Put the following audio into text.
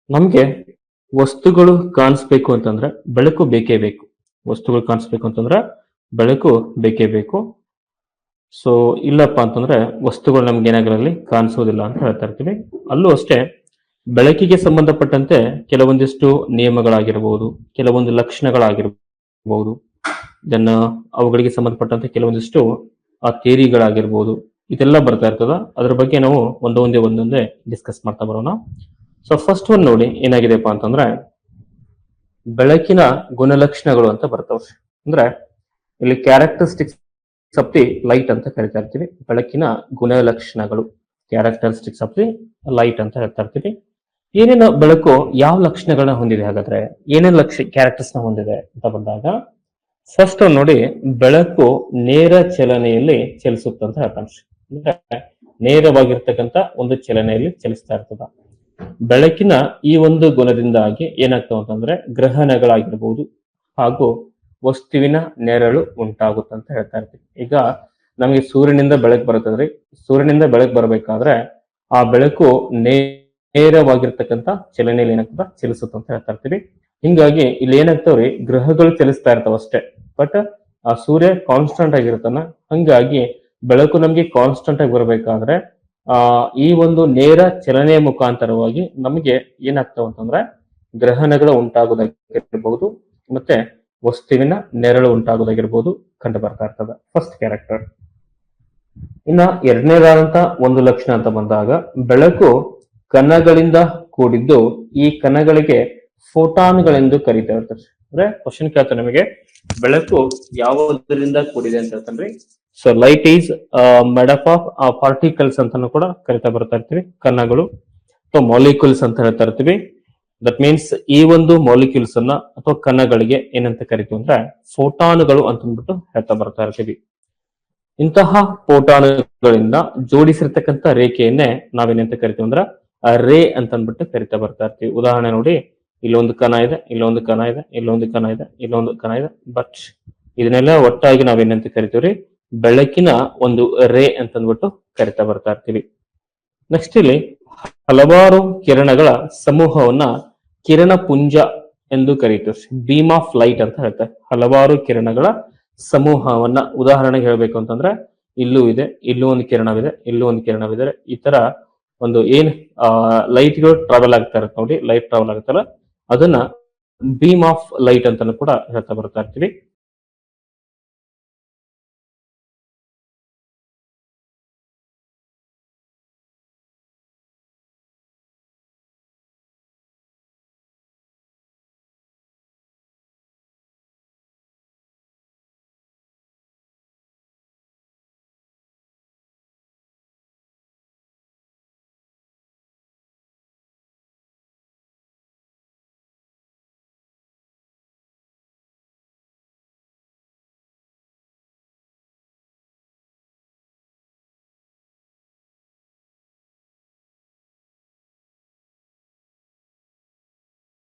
ನಮ್ಗೆ ವಸ್ತುಗಳು ಕಾಣಿಸ್ಬೇಕು ಅಂತಂದ್ರೆ ಬೆಳಕು ಬೇಕೇ ಬೇಕು. ವಸ್ತುಗಳು ಕಾಣಿಸ್ಬೇಕು ಅಂತಂದ್ರೆ ಬೆಳಕು ಬೇಕೇ ಬೇಕು. ಸೊ ಇಲ್ಲಪ್ಪ ಅಂತಂದ್ರೆ ವಸ್ತುಗಳು ನಮ್ಗೆ ಏನಾಗಲಿ ಕಾಣಿಸೋದಿಲ್ಲ ಅಂತ ಹೇಳ್ತಾ ಇರ್ತೀವಿ. ಅಲ್ಲೂ ಅಷ್ಟೇ ಬೆಳಕಿಗೆ ಸಂಬಂಧಪಟ್ಟಂತೆ ಕೆಲವೊಂದಿಷ್ಟು ನಿಯಮಗಳಾಗಿರ್ಬೋದು, ಕೆಲವೊಂದು ಲಕ್ಷಣಗಳಾಗಿರ್ಬೋದು, ದೆನ್ ಅವುಗಳಿಗೆ ಸಂಬಂಧಪಟ್ಟಂತೆ ಕೆಲವೊಂದಿಷ್ಟು ಆ ಥಿಯರಿಗಳಾಗಿರ್ಬೋದು, ಇದೆಲ್ಲ ಬರ್ತಾ ಇರ್ತದ. ಅದ್ರ ಬಗ್ಗೆ ನಾವು ಒಂದೊಂದೇ ಡಿಸ್ಕಸ್ ಮಾಡ್ತಾ ಬರೋಣ. ಸೊ ಫಸ್ಟ್ ಒನ್ ನೋಡಿ ಏನಾಗಿದೆಪ್ಪ ಅಂತಂದ್ರೆ ಬೆಳಕಿನ ಗುಣಲಕ್ಷಣಗಳು ಅಂತ ಬರ್ತವೆ. ಅಂದ್ರೆ ಇಲ್ಲಿ ಕ್ಯಾರೆಕ್ಟರಿಸ್ಟಿಕ್ಸ್ ಆಫ್ ದಿ ಲೈಟ್ ಅಂತ ಕರಿತಾ ಇರ್ತೀವಿ. ಬೆಳಕಿನ ಗುಣಲಕ್ಷಣಗಳು, ಕ್ಯಾರೆಕ್ಟರಿಸ್ಟಿಕ್ಸ್ ಆಫ್ ದಿ ಲೈಟ್ ಅಂತ ಹೇಳ್ತಾ ಇರ್ತೀವಿ. ಏನೇನು ಬೆಳಕು ಯಾವ ಲಕ್ಷಣಗಳನ್ನ ಹೊಂದಿದೆ, ಹಾಗಾದ್ರೆ ಏನೇನು ಕ್ಯಾರೆಕ್ಟರ್ಸ್ ನ ಹೊಂದಿದೆ ಅಂತ ಬಂದಾಗ ಫಸ್ಟ್ ನೋಡಿ ಬೆಳಕು ನೇರ ಚಲನೆಯಲ್ಲಿ ಚಲಿಸುತ್ತಂತ ಹೇಳ್ತಾನೆ. ಅಂದ್ರೆ ನೇರವಾಗಿರ್ತಕ್ಕಂಥ ಒಂದು ಚಲನೆಯಲ್ಲಿ ಚಲಿಸ್ತಾ ಇರ್ತದ. ಬೆಳಕಿನ ಈ ಒಂದು ಗುಣದಿಂದಾಗಿ ಏನಾಗ್ತಾವ ಅಂತಂದ್ರೆ ಗ್ರಹಣಗಳಾಗಿರ್ಬೋದು ಹಾಗೂ ವಸ್ತುವಿನ ನೆರಳು ಉಂಟಾಗುತ್ತಂತ ಹೇಳ್ತಾ ಇರ್ತೀವಿ. ಈಗ ನಮಗೆ ಸೂರ್ಯನಿಂದ ಬೆಳಕು ಬರುತ್ತದ್ರಿ. ಸೂರ್ಯನಿಂದ ಬೆಳಕು ಬರಬೇಕಾದ್ರೆ ಆ ಬೆಳಕು ನೇರವಾಗಿರ್ತಕ್ಕಂಥ ಚಲನೆಯಲ್ಲಿ ಏನಾಗ್ತದ ಚಲಿಸುತ್ತಂತ ಹೇಳ್ತಾ ಇರ್ತೀವಿ. ಹಿಂಗಾಗಿ ಇಲ್ಲಿ ಏನಾಗ್ತಾವ್ರಿ, ಗ್ರಹಗಳು ಚಲಿಸ್ತಾ ಇರ್ತಾವ ಅಷ್ಟೇ, ಬಟ್ ಆ ಸೂರ್ಯ ಕಾನ್ಸ್ಟಂಟ್ ಆಗಿರ್ತಾನ. ಹಂಗಾಗಿ ಬೆಳಕು ನಮ್ಗೆ ಕಾನ್ಸ್ಟಂಟ್ ಆಗಿ ಬರಬೇಕಾದ್ರೆ ಈ ಒಂದು ನೇರ ಚಲನೆಯ ಮುಖಾಂತರವಾಗಿ ನಮಗೆ ಏನಾಗ್ತಾವ ಅಂತಂದ್ರೆ ಗ್ರಹಣಗಳು ಉಂಟಾಗೋದಾಗಿರ್ಬಹುದು ಮತ್ತೆ ವಸ್ತುವಿನ ನೆರಳು ಉಂಟಾಗೋದಾಗಿರ್ಬೋದು ಕಂಡು ಬರ್ತಾ ಇರ್ತದೆ. First character. ಇನ್ನ ಎರಡನೇದಾದಂತ ಒಂದು ಲಕ್ಷಣ ಅಂತ ಬಂದಾಗ ಬೆಳಕು ಕಣಗಳಿಂದ ಕೂಡಿದ್ದು ಈ ಕಣಗಳಿಗೆ ಫೋಟಾನ್ಗಳೆಂದು ಕರೀತಾ ಇರ್ತಾರೆ. ಅಂದ್ರೆ ಕ್ವಶನ್ ಕೇಳ್ತಾರೆ ನಮಗೆ, ಬೆಳಕು ಯಾವುದರಿಂದ ಕೂಡಿದೆ ಅಂತ ಹೇಳ್ತಾನ್ರಿ. So light is made up of particles ಅಂತಾನು ಕೂಡ ಕರಿತಾ ಬರ್ತಾ ಇರ್ತೀವಿ. ಕಣಗಳು ಅಥವಾ ಮಾಲಿಕ್ಯೂಲ್ಸ್ ಅಂತ ಹೇಳ್ತಾ ಇರ್ತೀವಿ. ದಟ್ ಮೀನ್ಸ್ ಈ ಒಂದು ಮಾಲಿಕ್ಯೂಲ್ಸ್ ಅನ್ನ ಅಥವಾ ಕಣಗಳಿಗೆ ಏನಂತ ಕರಿತೀವಿ ಅಂದ್ರೆ ಫೋಟಾನ್ಗಳು ಅಂತಂದ್ಬಿಟ್ಟು ಹೇಳ್ತಾ ಬರ್ತಾ ಇರ್ತೀವಿ. ಇಂತಹ ಫೋಟಾನ್ಗಳಿಂದ ಜೋಡಿಸಿರ್ತಕ್ಕಂಥ ರೇಖೆಯನ್ನೇ ನಾವೇನಂತ ಕರಿತೀವಿ ಅಂದ್ರೆ ರೇ ಅಂತ ಅಂದ್ಬಿಟ್ಟು ಕರಿತಾ ಬರ್ತಾ ಇರ್ತೀವಿ. ಉದಾಹರಣೆ ನೋಡಿ, ಇಲ್ಲೊಂದು ಕಣ ಇದೆ, ಇಲ್ಲೊಂದು ಕಣ ಇದೆ, ಇಲ್ಲೊಂದು ಕಣ ಇದೆ, ಇಲ್ಲೊಂದು ಕಣ ಇದೆ. ಬಟ್ ಇದನ್ನೆಲ್ಲ ಒಟ್ಟಾಗಿ ನಾವೇನಂತ ಕರಿತೀವ್ರಿ, ಬೆಳಕಿನ ಒಂದು ರೇ ಅಂತಂದ್ಬಿಟ್ಟು ಕರಿತಾ ಬರ್ತಾ ಇರ್ತೀವಿ. ನೆಕ್ಸ್ಟ್ ಇಲ್ಲಿ ಹಲವಾರು ಕಿರಣಗಳ ಸಮೂಹವನ್ನ ಕಿರಣ ಪುಂಜ ಎಂದು ಕರೀತೀವಿ. ಬೀಮ್ ಆಫ್ ಲೈಟ್ ಅಂತ ಹೇಳ್ತಾರೆ. ಹಲವಾರು ಕಿರಣಗಳ ಸಮೂಹವನ್ನ ಉದಾಹರಣೆಗೆ ಹೇಳ್ಬೇಕು ಅಂತಂದ್ರೆ ಇಲ್ಲೂ ಇದೆ, ಇಲ್ಲೂ ಒಂದು ಕಿರಣವಿದೆ, ಇಲ್ಲೂ ಒಂದು ಕಿರಣವಿದೆ. ಈ ತರ ಒಂದು ಏನ್ ಲೈಟ್ಗಳು ಟ್ರಾವೆಲ್ ಆಗ್ತಾ ಇರುತ್ತೆ ನೋಡಿ, ಲೈಟ್ ಟ್ರಾವೆಲ್ ಆಗುತ್ತಲ್ಲ ಅದನ್ನ ಬೀಮ್ ಆಫ್ ಲೈಟ್ ಅಂತಾನು ಕೂಡ ಹೇಳ್ತಾ ಬರ್ತಾ ಇರ್ತೀವಿ.